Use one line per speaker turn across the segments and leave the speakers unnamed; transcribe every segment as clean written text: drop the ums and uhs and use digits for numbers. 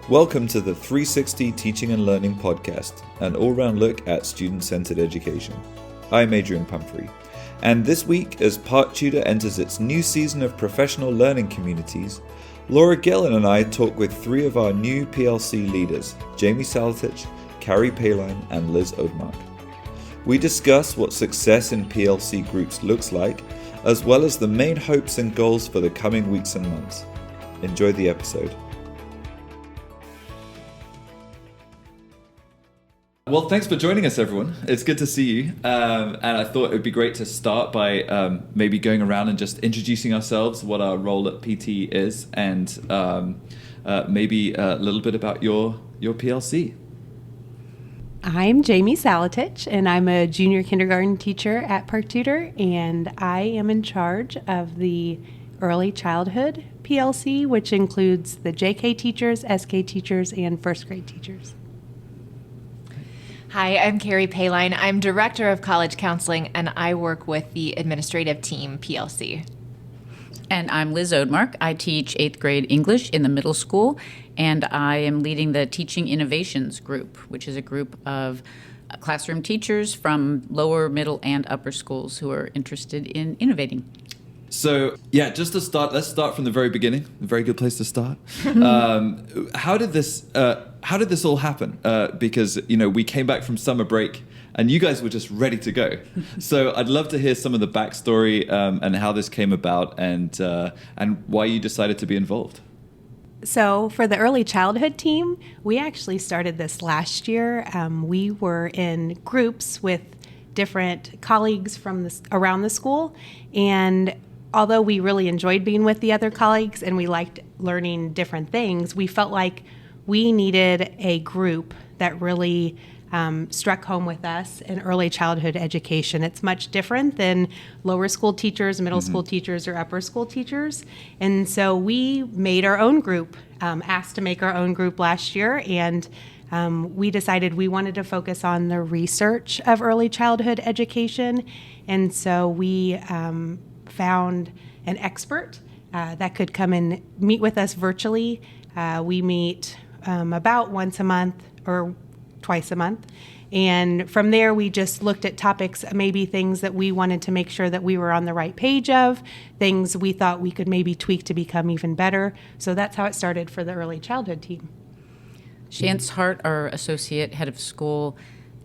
Welcome to the 360 Teaching and Learning podcast, an all-round look at student-centered education. I'm Adrian Pumphrey, and this week, as Park Tudor enters its new season of professional learning communities, Laura Gellin and I talk with three of our new PLC leaders, Jamie Salatich, Carrie Payline, and Liz Odmark. We discuss what success in PLC groups looks like, as well as the main hopes and goals for the coming weeks and months. Enjoy the episode. Well, thanks for joining us, everyone. It's good to see you. And I thought it would be great to start by maybe going around and just introducing ourselves, what our role at PT is, and maybe a little bit about your PLC.
I'm Jamie Salatich, and I'm a junior kindergarten teacher at Park Tudor, and I am in charge of the early childhood PLC, which includes the JK teachers, SK teachers, and first grade teachers.
Hi, I'm Carrie Payline. I'm Director of College Counseling, and I work with the administrative team, PLC.
And I'm Liz Odmark. I teach 8th grade English in the middle school, and I am leading the Teaching Innovations group, which is a group of classroom teachers from lower, middle, and upper schools who are interested in innovating.
So, yeah, just to start, let's start from the very beginning. A very good place to start. How did this all happen? Because, we came back from summer break and you guys were just ready to go. So I'd love to hear some of the backstory and how this came about and why you decided to be involved.
So for the early childhood team, we actually started this last year. We were in groups with different colleagues from around the school, and although we really enjoyed being with the other colleagues and we liked learning different things, we felt like we needed a group that really struck home with us in early childhood education. It's much different than lower school teachers, middle school teachers, or upper school teachers. And so we made our own group, asked to make our own group last year, and we decided we wanted to focus on the research of early childhood education. And so we found an expert that could come and meet with us virtually. We meet about once a month or twice a month. And from there, we just looked at topics, maybe things that we wanted to make sure that we were on the right page of, things we thought we could maybe tweak to become even better. So that's how it started for the early childhood team.
Chance Hart, our associate head of school,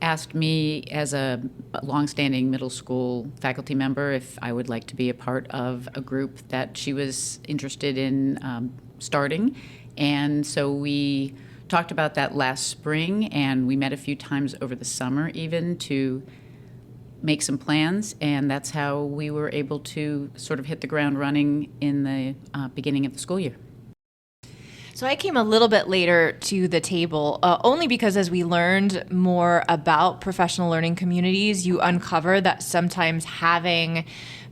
asked me as a longstanding middle school faculty member if I would like to be a part of a group that she was interested in starting. And so we talked about that last spring, and we met a few times over the summer even to make some plans, and that's how we were able to sort of hit the ground running in the beginning of the school year.
So I came a little bit later to the table, only because as we learned more about professional learning communities, you uncover that sometimes having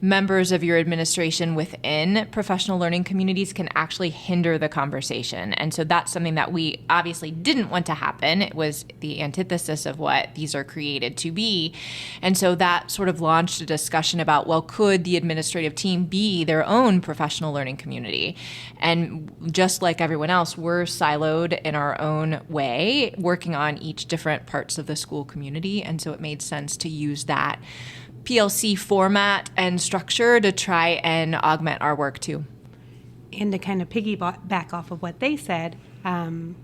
members of your administration within professional learning communities can actually hinder the conversation. And so that's something that we obviously didn't want to happen. It was the antithesis of what these are created to be. And so that sort of launched a discussion about, well, could the administrative team be their own professional learning community? And just like everyone else, we're siloed in our own way, working on each different parts of the school community. And so it made sense to use that PLC format and structure to try and augment our work too.
And to kind of piggyback off of what they said,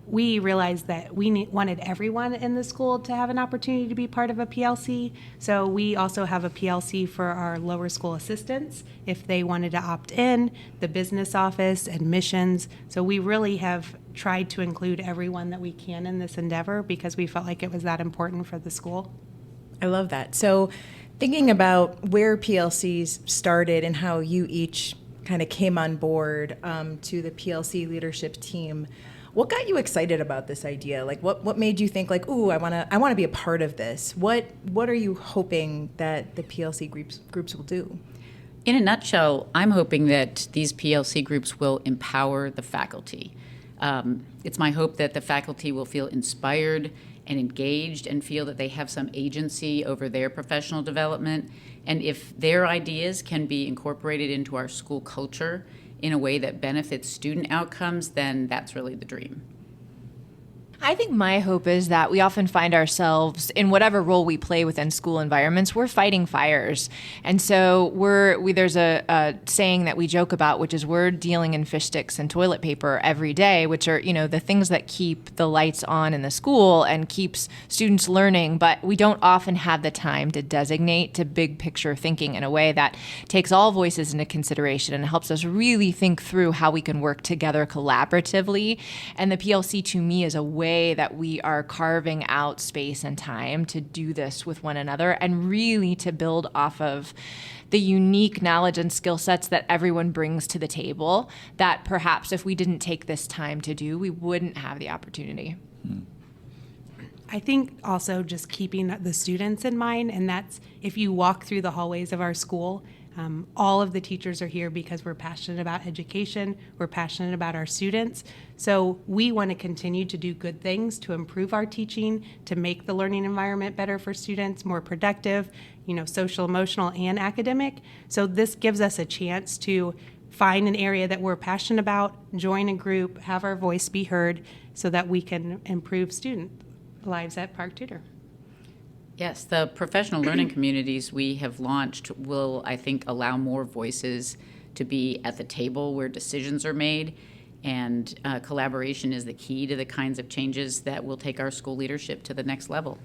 we realized that we wanted everyone in the school to have an opportunity to be part of a PLC. So we also have a PLC for our lower school assistants if they wanted to opt in, the business office, admissions. So we really have tried to include everyone that we can in this endeavor because we felt like it was that important for the school.
I love that. So thinking about where PLCs started and how you each kind of came on board to the PLC leadership team, what got you excited about this idea? Like, what made you think, like, ooh, I want to be a part of this? What are you hoping that the PLC groups will do?
In a nutshell, I'm hoping that these PLC groups will empower the faculty. It's my hope that the faculty will feel inspired and engaged and feel that they have some agency over their professional development. And if their ideas can be incorporated into our school culture in a way that benefits student outcomes, then that's really the dream.
I think my hope is that we often find ourselves in whatever role we play within school environments, we're fighting fires. And so there's a saying that we joke about, which is we're dealing in fish sticks and toilet paper every day, which are, the things that keep the lights on in the school and keeps students learning. But we don't often have the time to designate to big picture thinking in a way that takes all voices into consideration and helps us really think through how we can work together collaboratively. And the PLC, to me, is a way that we are carving out space and time to do this with one another and really to build off of the unique knowledge and skill sets that everyone brings to the table that perhaps if we didn't take this time to do, we wouldn't have the opportunity.
I think also just keeping the students in mind, and that's if you walk through the hallways of our school, all of the teachers are here because we're passionate about education, we're passionate about our students. So we want to continue to do good things to improve our teaching, to make the learning environment better for students, more productive, social, emotional, and academic. So this gives us a chance to find an area that we're passionate about, join a group, have our voice be heard so that we can improve student lives at Park Tudor.
Yes, the professional learning communities we have launched will, I think, allow more voices to be at the table where decisions are made, and collaboration is the key to the kinds of changes that will take our school leadership to the next level.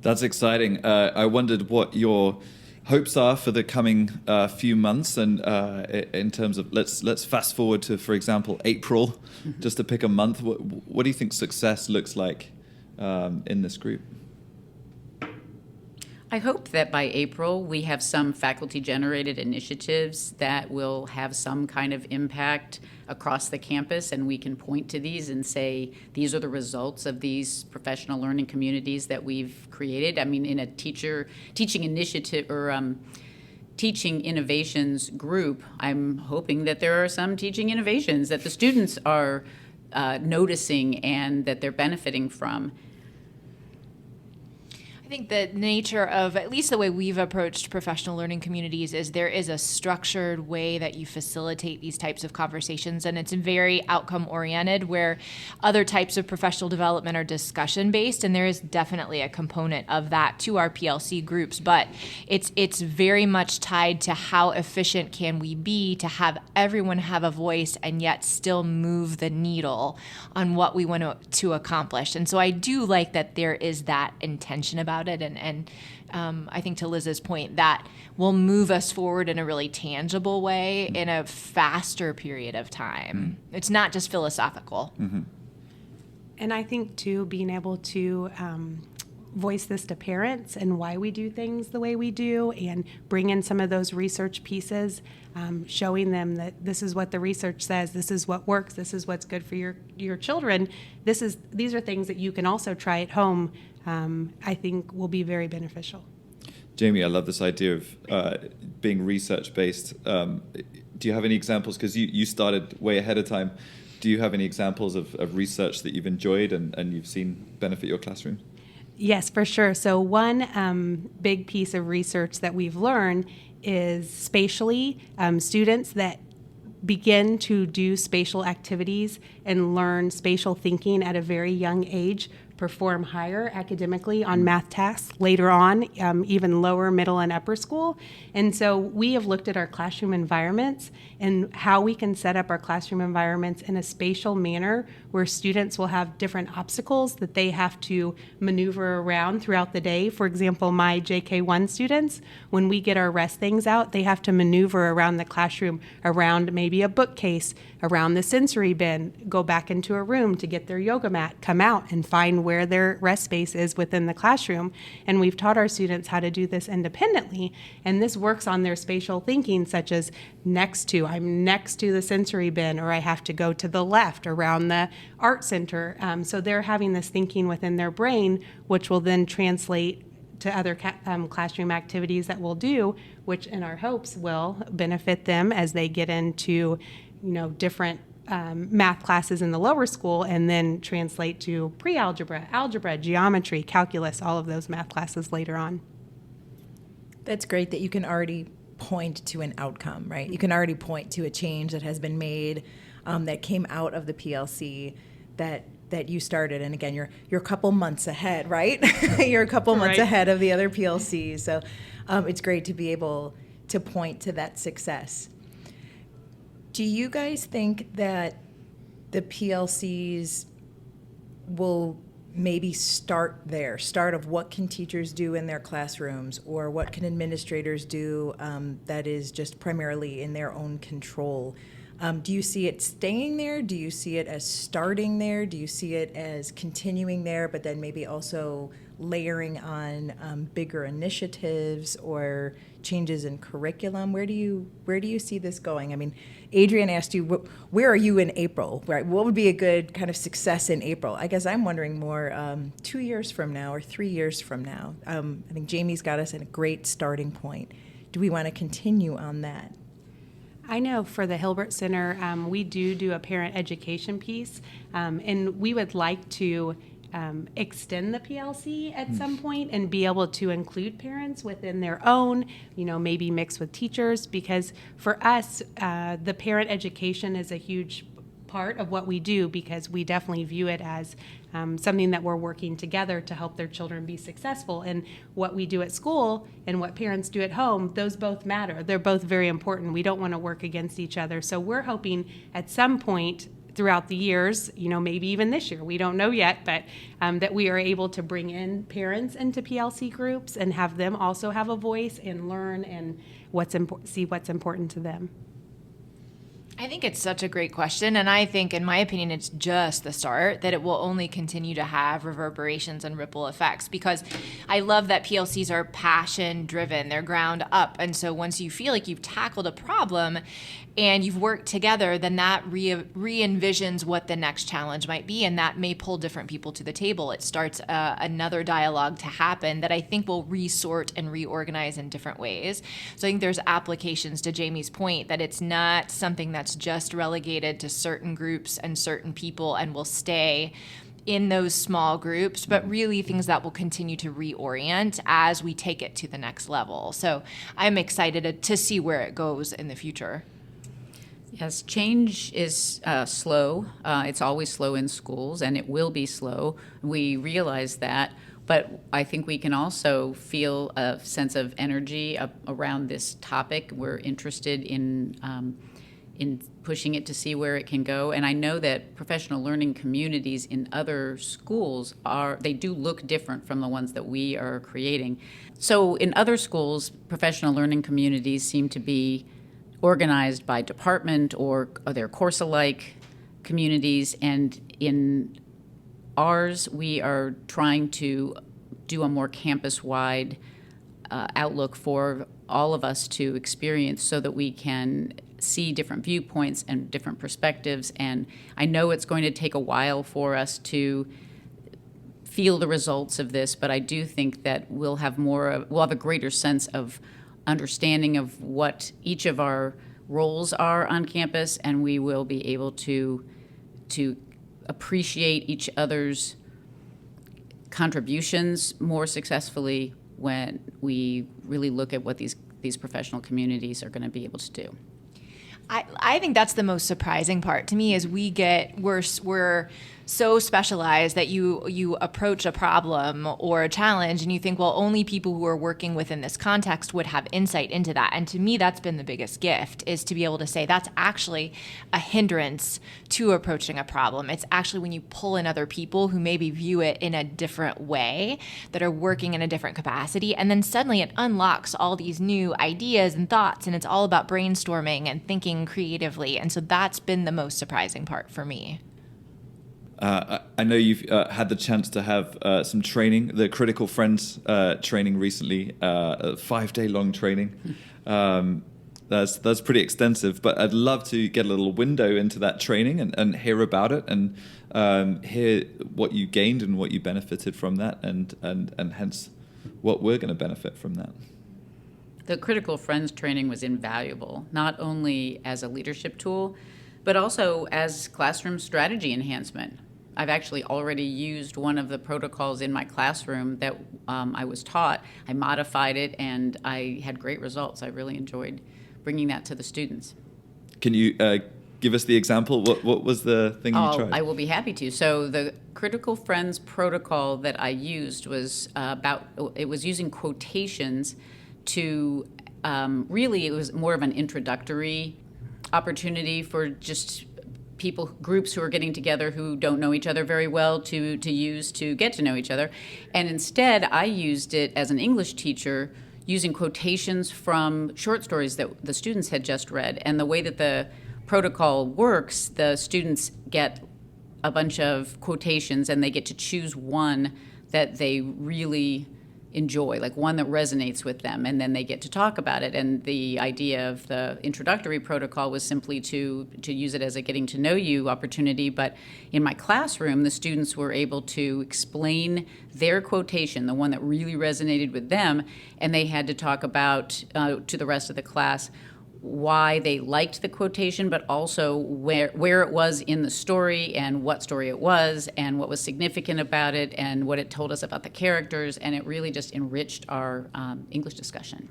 That's exciting. I wondered what your hopes are for the coming few months, and in terms of let's fast forward to, for example, April, just to pick a month. What do you think success looks like in this group?
I hope that by April we have some faculty-generated initiatives that will have some kind of impact across the campus, and we can point to these and say, these are the results of these professional learning communities that we've created. I mean, in a teaching initiative or teaching innovations group, I'm hoping that there are some teaching innovations that the students are noticing and that they're benefiting from.
I think the nature of, at least the way we've approached professional learning communities, is there is a structured way that you facilitate these types of conversations, and it's very outcome oriented, where other types of professional development are discussion based, and there is definitely a component of that to our PLC groups, but it's very much tied to how efficient can we be to have everyone have a voice and yet still move the needle on what we want to accomplish. And so I do like that there is that intention about it, and I think to Liz's point, that will move us forward in a really tangible way in a faster period of time. It's not just philosophical.
And I think, too, being able to voice this to parents and why we do things the way we do, and bring in some of those research pieces, showing them that this is what the research says, this is what works, this is what's good for your children. These are things that you can also try at home. I think will be very beneficial.
Jamie, I love this idea of being research-based. Do you have any examples? Because you started way ahead of time. Do you have any examples of research that you've enjoyed and you've seen benefit your classroom?
Yes, for sure. So one big piece of research that we've learned is spatially, students that begin to do spatial activities and learn spatial thinking at a very young age perform higher academically on math tasks later on, even lower, middle, and upper school. And so we have looked at our classroom environments and how we can set up our classroom environments in a spatial manner where students will have different obstacles that they have to maneuver around throughout the day. For example, my JK1 students, when we get our rest things out, they have to maneuver around the classroom, around maybe a bookcase, around the sensory bin, go back into a room to get their yoga mat, come out and find where their rest space is within the classroom. And we've taught our students how to do this independently. And this works on their spatial thinking, such as I'm next to the sensory bin, or I have to go to the left around the art center. So they're having this thinking within their brain, which will then translate to other classroom activities that we'll do, which in our hopes will benefit them as they get into, different math classes in the lower school, and then translate to pre-algebra, algebra, geometry, calculus, all of those math classes later on.
That's great that you can already point to an outcome, right? You can already point to a change that has been made that came out of the PLC that you started. And again, you're a couple months ahead, right? You're a couple months
Right.
ahead of the other PLCs. So it's great to be able to point to that success. Do you guys think that the PLCs will maybe start of what can teachers do in their classrooms, or what can administrators do that is just primarily in their own control? Do you see it staying there? Do you see it as starting there? Do you see it as continuing there, but then maybe also layering on bigger initiatives or changes in curriculum? Where do you see this going? I mean, Adrian asked you, where are you in April? Right? What would be a good kind of success in April? I guess I'm wondering more 2 years from now or 3 years from now. I think Jamie's got us at a great starting point. Do we want to continue on that?
I know for the Hilbert Center, we do a parent education piece, and we would like to extend the PLC at some point and be able to include parents within their own, maybe mix with teachers, because for us, the parent education is a huge part of what we do, because we definitely view it as something that we're working together to help their children be successful. And what we do at school and what parents do at home, those both matter. They're both very important. We don't want to work against each other. So we're hoping at some point throughout the years, maybe even this year, we don't know yet, but that we are able to bring in parents into PLC groups and have them also have a voice and learn and see what's important to them.
I think it's such a great question, and I think, in my opinion, it's just the start, that it will only continue to have reverberations and ripple effects, because I love that PLCs are passion-driven, they're ground up, and so once you feel like you've tackled a problem and you've worked together, then that re-envisions what the next challenge might be, and that may pull different people to the table. It starts another dialogue to happen that I think will resort and reorganize in different ways. So I think there's applications to Jamie's point that it's not something that's just relegated to certain groups and certain people and will stay in those small groups, but really things that will continue to reorient as we take it to the next level. So I'm excited to see where it goes in the future.
Yes, change is slow. It's always slow in schools, and it will be slow. We realize that, but I think we can also feel a sense of energy around this topic. We're interested in pushing it to see where it can go. And I know that professional learning communities in other schools they do look different from the ones that we are creating. So in other schools, professional learning communities seem to be organized by department or their course-alike communities, and in ours, we are trying to do a more campus-wide outlook for all of us to experience, so that we can see different viewpoints and different perspectives. And I know it's going to take a while for us to feel the results of this, but I do think that we'll have a greater sense of understanding of what each of our roles are on campus, and we will be able to appreciate each other's contributions more successfully when we really look at what these professional communities are going to be able to do.
I think that's the most surprising part to me, is we're so specialized that you approach a problem or a challenge and you think, well, only people who are working within this context would have insight into that. And to me, that's been the biggest gift, is to be able to say that's actually a hindrance to approaching a problem. It's actually when you pull in other people who maybe view it in a different way, that are working in a different capacity, and then suddenly it unlocks all these new ideas and thoughts, and it's all about brainstorming and thinking creatively. And so that's been the most surprising part for me.
I know you've had the chance to have some training, the Critical Friends training recently, a 5-day long training. That's pretty extensive, but I'd love to get a little window into that training and hear about it, and hear what you gained and what you benefited from that, and hence what we're going to benefit from that.
The Critical Friends training was invaluable, not only as a leadership tool, but also as classroom strategy enhancement. I've actually already used one of the protocols in my classroom that I was taught. I modified it, and I had great results. I really enjoyed bringing that to the students.
Can you give us the example? What was the thing you tried?
I will be happy to. So the Critical Friends protocol that I used was it was using quotations to, really it was more of an introductory opportunity for just groups who are getting together who don't know each other very well to use to get to know each other. And instead, I used it as an English teacher using quotations from short stories that the students had just read. And the way that the protocol works, the students get a bunch of quotations and they get to choose one that they really enjoy, like one that resonates with them, and then they get to talk about it. And the idea of the introductory protocol was simply to use it as a getting to know you opportunity. But in my classroom, the students were able to explain their quotation, the one that really resonated with them, and they had to talk about to the rest of the class why they liked the quotation, but also where it was in the story and what story it was and what was significant about it and what it told us about the characters, and it really just enriched our English discussion.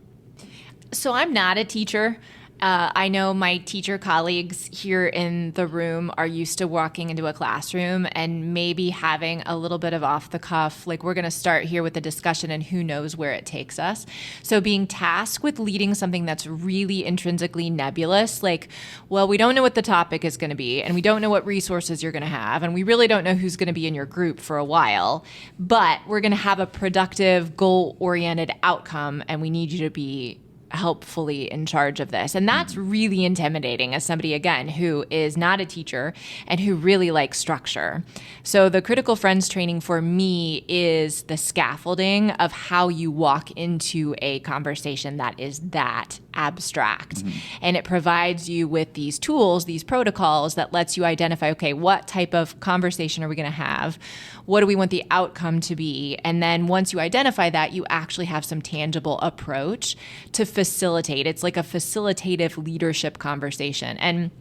So I'm not a teacher. I know my teacher colleagues here in the room are used to walking into a classroom and maybe having a little bit of off the cuff, like we're going to start here with a discussion and who knows where it takes us. So being tasked with leading something that's really intrinsically nebulous, like, well, we don't know what the topic is going to be and we don't know what resources you're going to have and we really don't know who's going to be in your group for a while, but we're going to have a productive, goal-oriented outcome and we need you to be helpfully in charge of this. And that's really intimidating as somebody, again, who is not a teacher and who really likes structure. So the Critical Friends training for me is the scaffolding of how you walk into a conversation that is that abstract. And it provides you with these tools, these protocols that lets you identify, okay, what type of conversation are we going to have? What do we want the outcome to be? And then once you identify that, you actually have some tangible approach to facilitate. It's like a facilitative leadership conversation. And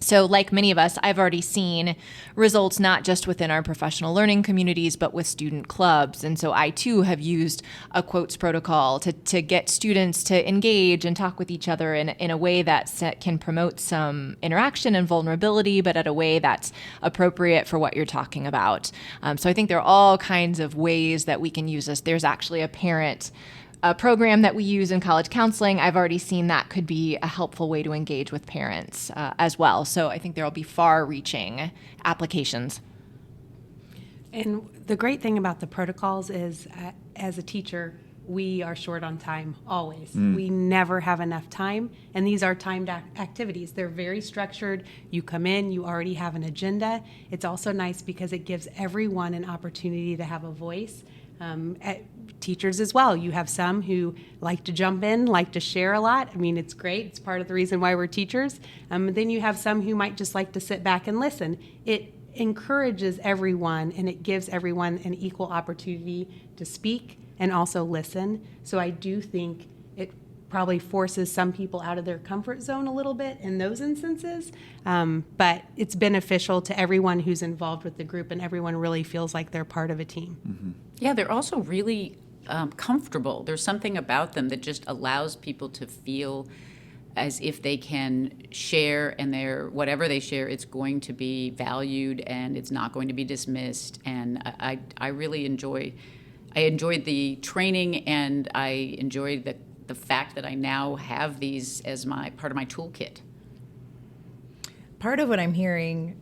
so like many of us, I've already seen results not just within our professional learning communities, but with student clubs. And so I too have used a quotes protocol to get students to engage and talk with each other in a way that can promote some interaction and vulnerability, but at a way that's appropriate for what you're talking about. So I think there are all kinds of ways that we can use this. There's actually a program that we use in college counseling. I've already seen that could be a helpful way to engage with parents as well. So I think there will be far-reaching applications.
And the great thing about the protocols is, as a teacher, we are short on time always. We never have enough time, and these are timed activities. They're very structured. You come in, you already have an agenda. It's also nice because it gives everyone an opportunity to have a voice. Teachers as well. You have some who like to jump in, like to share a lot. I mean, it's great. It's part of the reason why we're teachers. Then you have some who might just like to sit back and listen. It encourages everyone and it gives everyone an equal opportunity to speak and also listen. So I do think it probably forces some people out of their comfort zone a little bit in those instances. But it's beneficial to everyone who's involved with the group and everyone really feels like they're part of a team.
Yeah, they're also really comfortable. There's something about them that just allows people to feel as if they can share, and whatever they share, it's going to be valued and it's not going to be dismissed. And I really enjoyed the training, and I enjoyed the fact that I now have these as part of my toolkit.
Part of what I'm hearing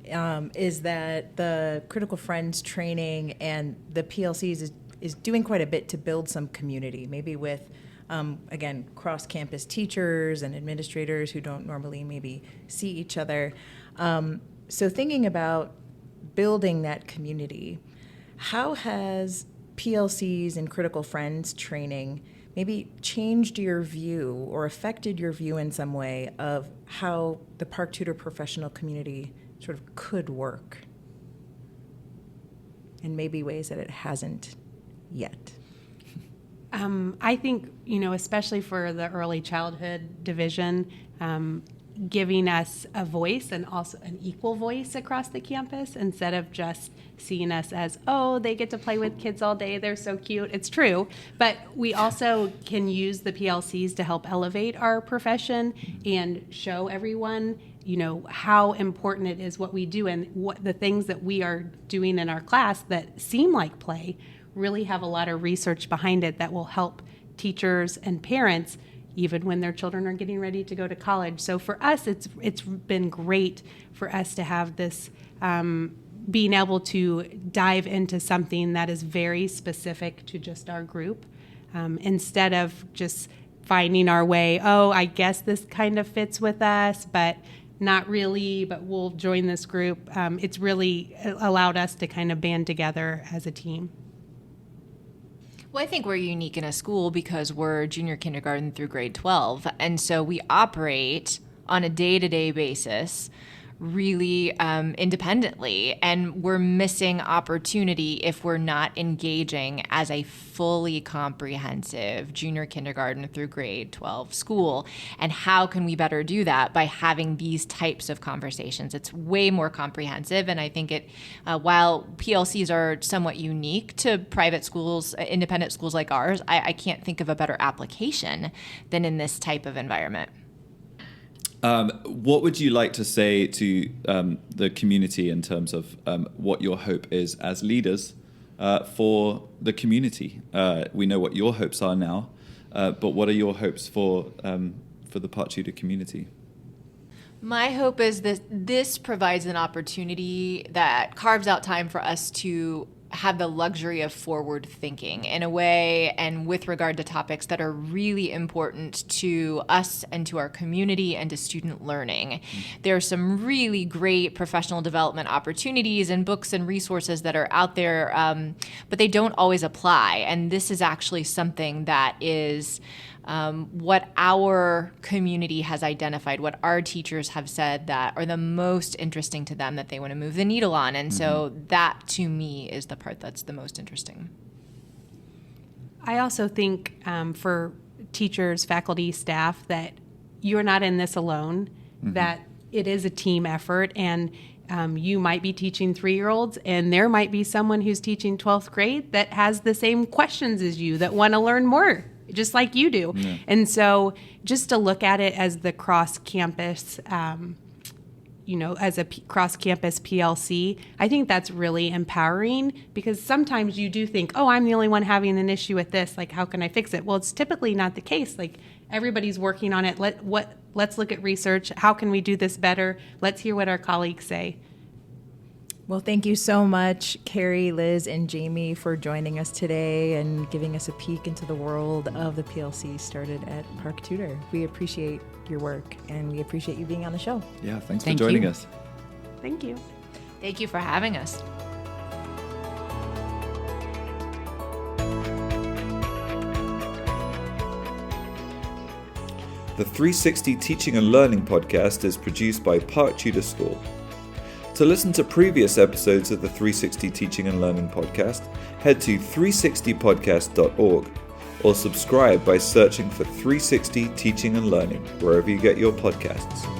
is that the Critical Friends training and the PLCs is doing quite a bit to build some community, maybe with, again, cross-campus teachers and administrators who don't normally maybe see each other. So thinking about building that community, how has PLCs and Critical Friends training maybe changed your view or affected your view in some way of how the Park Tudor professional community sort of could work, and maybe ways that it hasn't yet?
I think, especially for the early childhood division, giving us a voice, and also an equal voice across the campus, instead of just seeing us as, oh, they get to play with kids all day, they're so cute. It's true, but we also can use the PLCs to help elevate our profession and show everyone, how important it is what we do, and what the things that we are doing in our class that seem like play really have a lot of research behind it that will help teachers and parents even when their children are getting ready to go to college. So for us, it's been great for us to have this being able to dive into something that is very specific to just our group, instead of just finding our way, oh, I guess this kind of fits with us, but not really, but we'll join this group. It's really allowed us to kind of band together as a team.
Well, I think we're unique in a school because we're junior kindergarten through grade 12. And so we operate on a day-to-day basis really independently. And we're missing opportunity if we're not engaging as a fully comprehensive junior kindergarten through grade 12 school. And how can we better do that? By having these types of conversations. It's way more comprehensive. And I think while PLCs are somewhat unique to private schools, independent schools like ours, I can't think of a better application than in this type of environment.
What would you like to say to the community in terms of what your hope is as leaders for the community? We know what your hopes are now, but what are your hopes for the Park Tudor community?
My hope is that this provides an opportunity that carves out time for us to have the luxury of forward thinking in a way, and with regard to topics that are really important to us and to our community and to student learning. There are some really great professional development opportunities and books and resources that are out there, but they don't always apply. And this is actually something that is what our community has identified, what our teachers have said that are the most interesting to them, that they want to move the needle on. And so that, to me, is the part that's the most interesting.
I also think for teachers, faculty, staff, that you're not in this alone, that it is a team effort, and you might be teaching 3-year-olds, and there might be someone who's teaching 12th grade that has the same questions as you, that want to learn more, just like you do. Yeah. And so just to look at it as the cross-campus, as a cross-campus PLC, I think that's really empowering, because sometimes you do think, oh, I'm the only one having an issue with this. Like, how can I fix it? Well, it's typically not the case. Like, everybody's working on it. Let's look at research. How can we do this better? Let's hear what our colleagues say.
Well, thank you so much, Carrie, Liz, and Jamie, for joining us today and giving us a peek into the world of the PLC started at Park Tudor. We appreciate your work, and we appreciate you being on the show.
Yeah, thanks for joining us.
Thank you.
Thank you for having us.
The 360 Teaching and Learning podcast is produced by Park Tudor School. To listen to previous episodes of the 360 Teaching and Learning podcast, head to 360podcast.org or subscribe by searching for 360 Teaching and Learning wherever you get your podcasts.